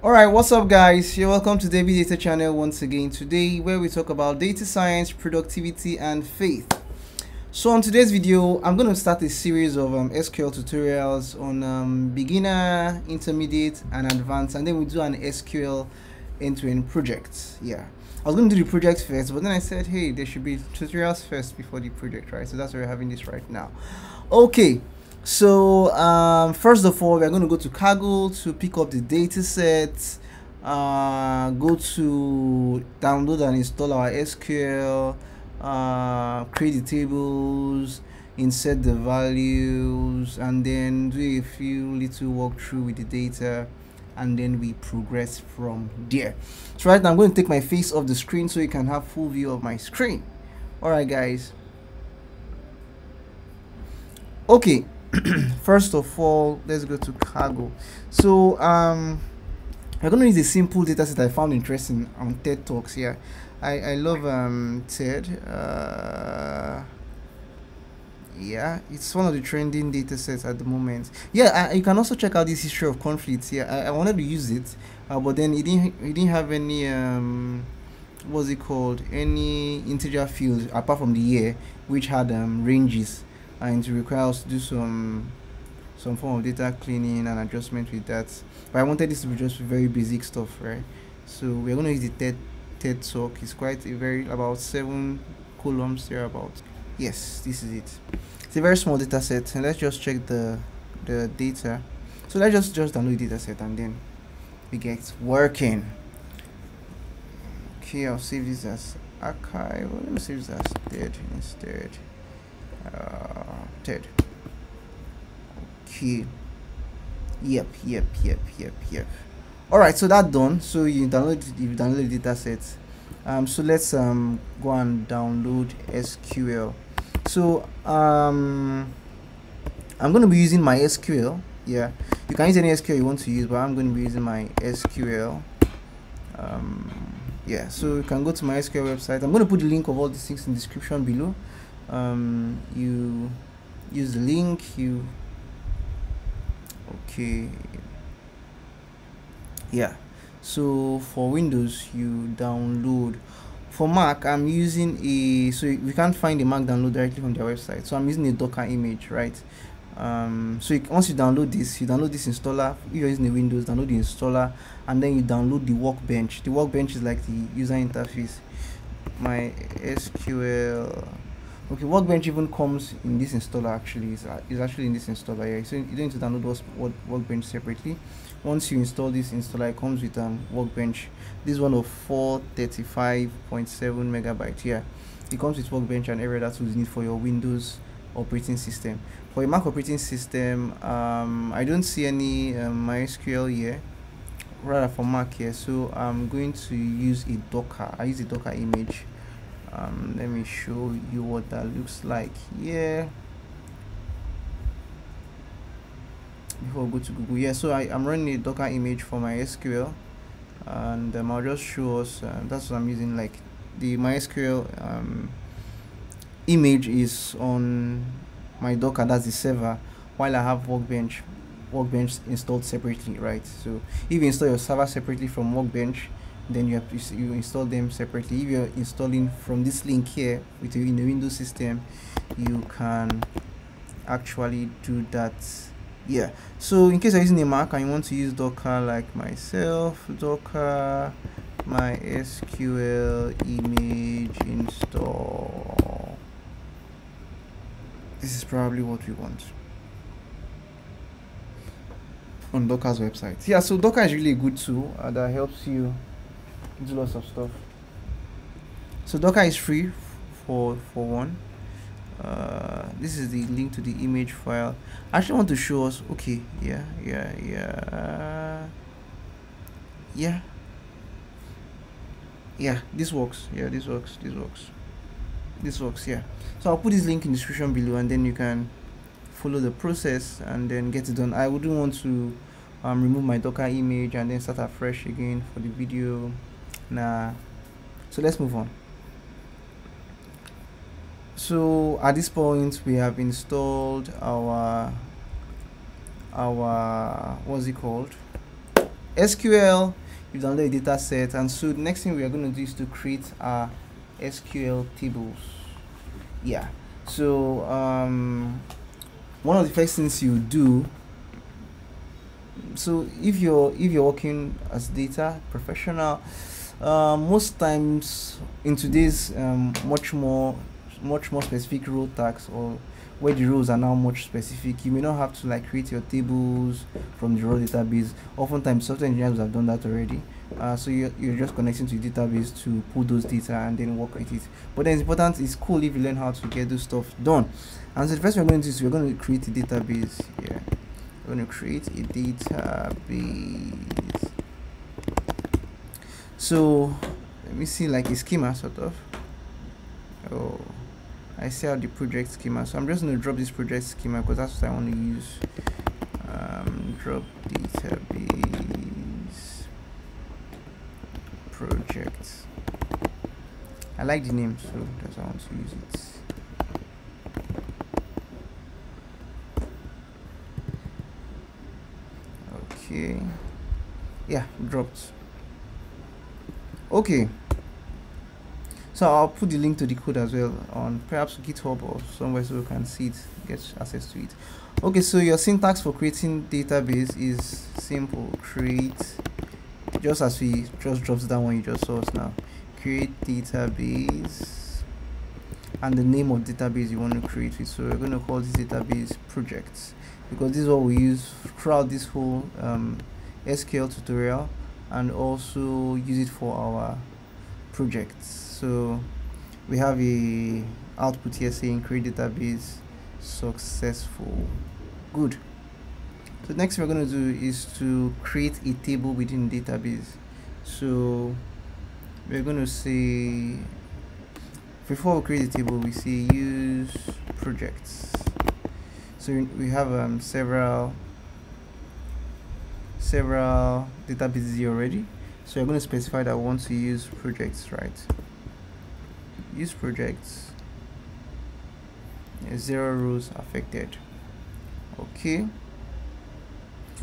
Alright, what's up guys? You're welcome to David Data channel once again today, where we talk about data science, productivity and faith. So on today's video, I'm going to start a series of SQL tutorials on beginner, intermediate and advanced, and then we do an SQL end-to-end project. Yeah, I was going to do the project first, but then I said, hey, there should be tutorials first before the project, right? So that's why we're having this right now. Okay. So first of all, we're going to go to Kaggle to pick up the data set, go to download and install our SQL, create the tables, insert the values, and then do a few little walkthrough with the data, and then we progress from there. So right now I'm going to take my face off the screen so you can have full view of my screen. Alright guys. Okay. First of all, let's go to Kaggle. So we're going to use a simple dataset I found interesting on TED Talks. Yeah, I love TED. Yeah, it's one of the trending datasets at the moment. Yeah, you can also check out this history of conflicts. Yeah, I wanted to use it, but then it didn't have any what's it called, any integer fields apart from the year, which had ranges, and to require us to do some form of data cleaning and adjustment with that. But I wanted this to be just very basic stuff, right? So we're going to use the TED Talk. It's quite about 7 columns there about. Yes, this is it. It's a very small data set, and let's just check the data. So let's just download the data set and then we get working. Okay, I'll save this as archive. Let me save this as TED instead. TED. Okay. Yep. All right, so that's done. So you download the data set. So let's go and download SQL. So I'm going to be using MySQL. Yeah, you can use any SQL you want to use, but I'm going to be using MySQL. Yeah, so you can go to my SQL website. I'm going to put the link of all these things in the description below. You use the link. Okay, yeah. So for Windows you download. For Mac I'm using so we can't find the Mac download directly from their website, so I'm using a Docker image, right? So once you download this installer. If you're using the Windows, download the installer, and then you download the Workbench. The Workbench is like the user interface. MySQL. Okay, Workbench even comes in this installer. Actually, is actually in this installer. Yeah, so you don't need to download Workbench separately. Once you install this installer, it comes with Workbench. This one of 435.7 megabytes. Yeah, it comes with Workbench and every other tool you need for your Windows operating system. For your Mac operating system, I don't see any MySQL here, rather for Mac here. So I'm going to use a Docker. I use a Docker image. Let me show you what that looks like here before I go to Google. Yeah, so I'm running a Docker image for my SQL, and I'll just show us. That's what I'm using. Like the MySQL image is on my Docker, that's the server, while I have Workbench installed separately, right? So if you install your server separately from Workbench, then you install them separately. If you're installing from this link here in the Windows system, you can actually do that. Yeah, so in case you're using a Mac and you want to use Docker, like myself, Docker MySQL image install, this is probably what we want on Docker's website. Yeah, so Docker is really a good tool that helps you do lots of stuff. So Docker is free for one. This is the link to the image file. I actually want to show us. Okay, yeah, this works. Yeah, this works. Yeah, so I'll put this link in the description below, and then you can follow the process and then get it done. I wouldn't want to remove my Docker image and then start afresh again for the video. Nah, so let's move on. So at this point we have installed our what's it called, SQL, you download a data set, and so the next thing we are going to do is to create our SQL tables. Yeah, so one of the first things you do, so if you're working as data professional, most times in today's much more specific role tags, or where the rows are now much specific, you may not have to like create your tables from the raw database. Oftentimes software engineers have done that already. So you're just connecting to the database to pull those data and then work with it. But then it's cool if you learn how to get those stuff done. And so the first thing we're going to do is we're going to create a database here. We're going to create a database. So let me see, like a schema sort of. Oh, I see how the project schema. So I'm just going to drop this project schema because that's what I want to use. Drop database project. I like the name, so that's why I want to use it. Okay, yeah, dropped. Okay, so I'll put the link to the code as well on perhaps GitHub or somewhere so you can see it, get access to it. Okay, so your syntax for creating database is simple. Create, just as we just dropped that one you just saw us now. Create database and the name of database you want to create with. So we're going to call this database projects, because this is what we use throughout this whole SQL tutorial, and also use it for our projects. So we have a output here saying create database successful. Good. So next thing we're going to do is to create a table within the database. So we're going to say, before we create a table, we say use projects. So we have several databases here already. So you're going to specify that we want to use projects, right? Use projects. 0 rows affected. Okay.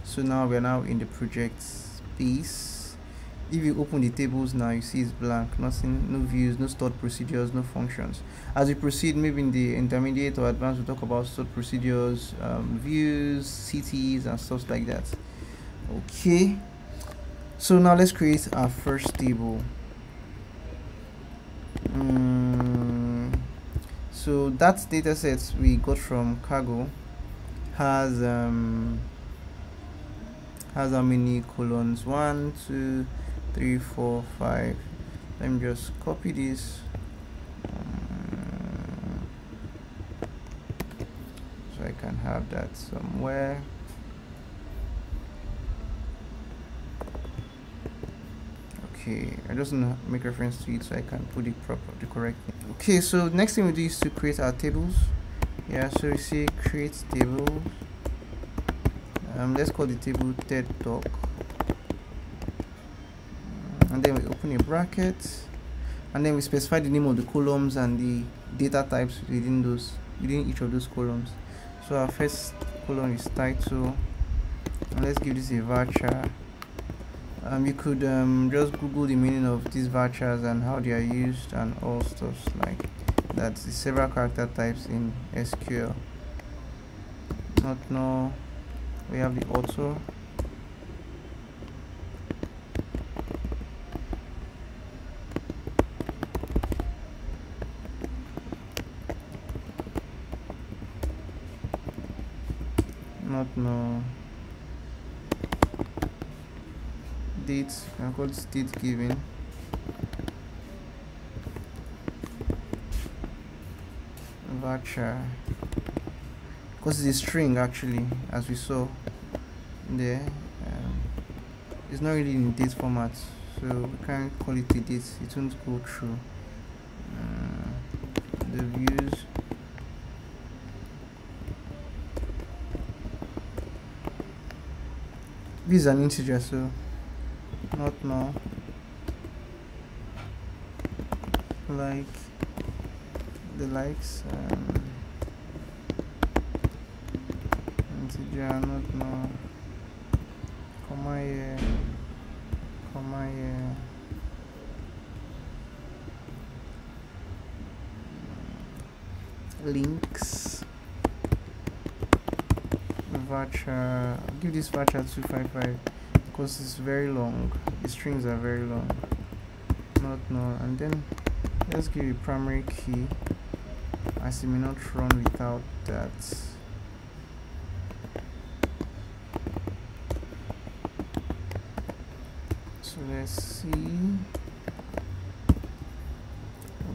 So now we're now in the project space. If you open the tables now, you see it's blank, nothing, no views, no stored procedures, no functions. As we proceed, maybe in the intermediate or advanced, we'll talk about stored procedures, views, CTs, and stuff like that. Okay. So now let's create our first table. So that dataset we got from Cargo has how many columns? 1, 2, 3, 4, 5. Let me just copy this. So I can have that somewhere. Okay, I just want to make reference to it so I can put it the correct thing. Okay, so next thing we do is to create our tables. Yeah, so we say create table. Let's call the table TED Talk, and then we open a bracket, and then we specify the name of the columns and the data types within each of those columns. So our first column is title, and let's give this a VARCHAR. You could just Google the meaning of these VARCHARs and how they are used and all stuff like that. The several character types in SQL. We have the author. Date, I call it date given. VARCHAR, because it's a string actually, as we saw there. It's not really in date format, so we can't call it a date, it won't go through. The views, this is an integer, so not now. Like the likes, integer, not now, comma here. my links VARCHAR. I'll give this VARCHAR 255 because it's very long. The strings are very long. Not null. And then let's give a primary key, as it may not run without that. So let's see.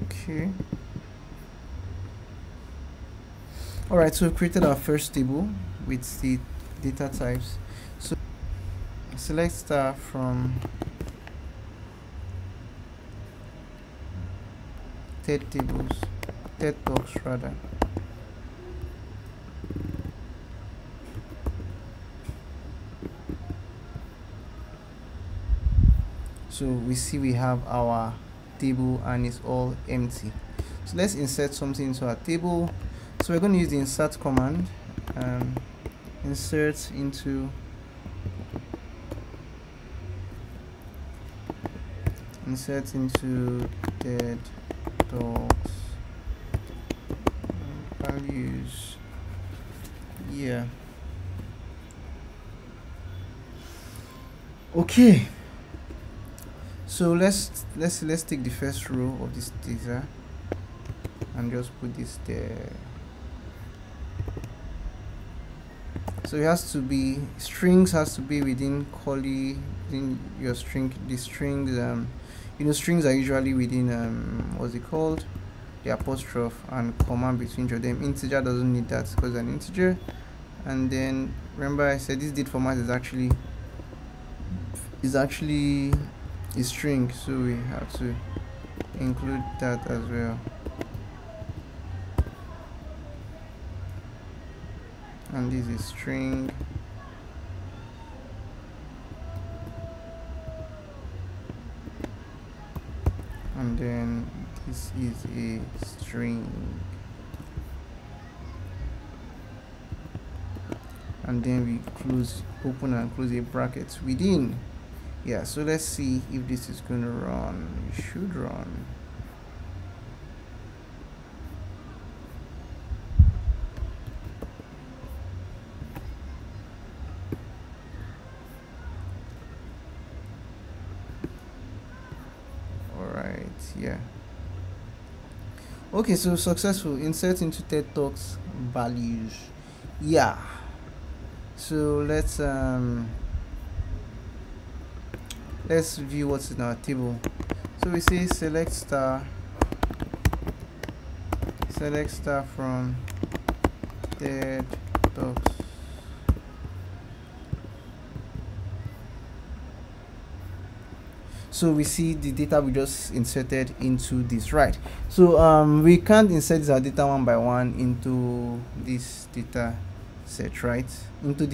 Okay. Alright, so we've created our first table with the data types. So select star from third talks rather. So we see we have our table and it's all empty. So let's insert something into our table. So we're going to use the insert command. Insert into dead dogs values. Yeah. Okay. So let's take the first row of this data and just put this there. So it has to be, strings has to be within curly, within your string. The strings, you know, strings are usually within what's it called, the apostrophe and comma between each of them. Integer doesn't need that because an integer. And then remember I said this date format is actually a string, so we have to include that as well. And this is string, and then this is a string, and then we open and close a bracket within. Yeah, so let's see if this is going to run. It should run. Alright, yeah. Okay, so successful. Insert into TED Talks values. Yeah. So let's view what's in our table. So we say select star from TED Talks. So we see the data we just inserted into this, right? So we can't insert our data one by one into this data set, right? Into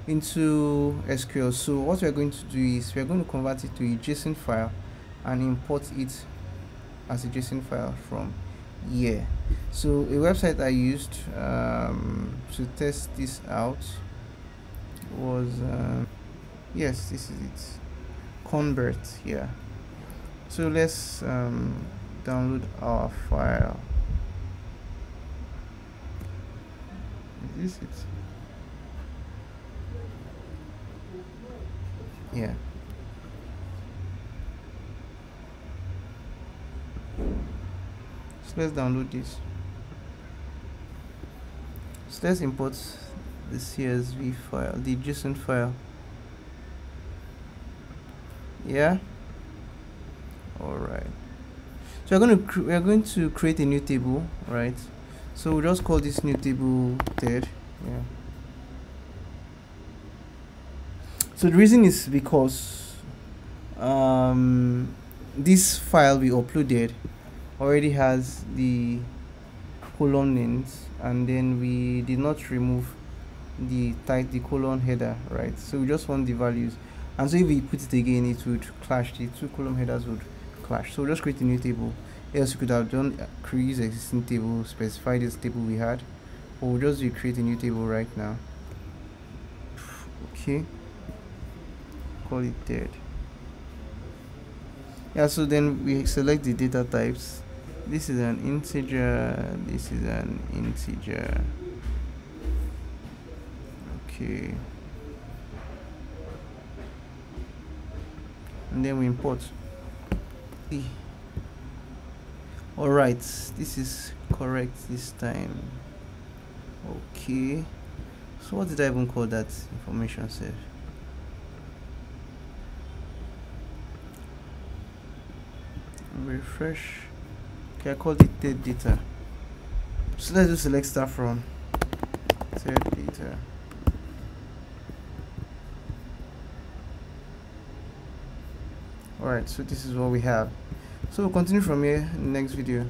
SQL. So what we're going to do is we're going to convert it to a JSON file and import it as a JSON file from here. So a website I used to test this out was yes, this is it, Convert. Yeah. So let's download our file. Is this it? Yeah. So let's download this. So let's import the CSV file, the JSON file. Yeah. All right. So we're going to create a new table, right? So we'll just call this new table TED. Yeah. So the reason is because this file we uploaded already has the column names, and then we did not remove the column header, right? So we just want the values, and so if we put it again, it would clash. The two column headers would clash. So we'll just create a new table. Else we could have done create existing table, specify this table we had, or we'll just create a new table right now. Okay, call it TED. Yeah, so then we select the data types. This is an integer, this is an integer. Okay, and then we import. All right, this is correct this time. Okay, so what did I even call that information set? Refresh. Okay, I called it third data. So let's just select start from third data. Alright, so this is what we have. So we'll continue from here in the next video.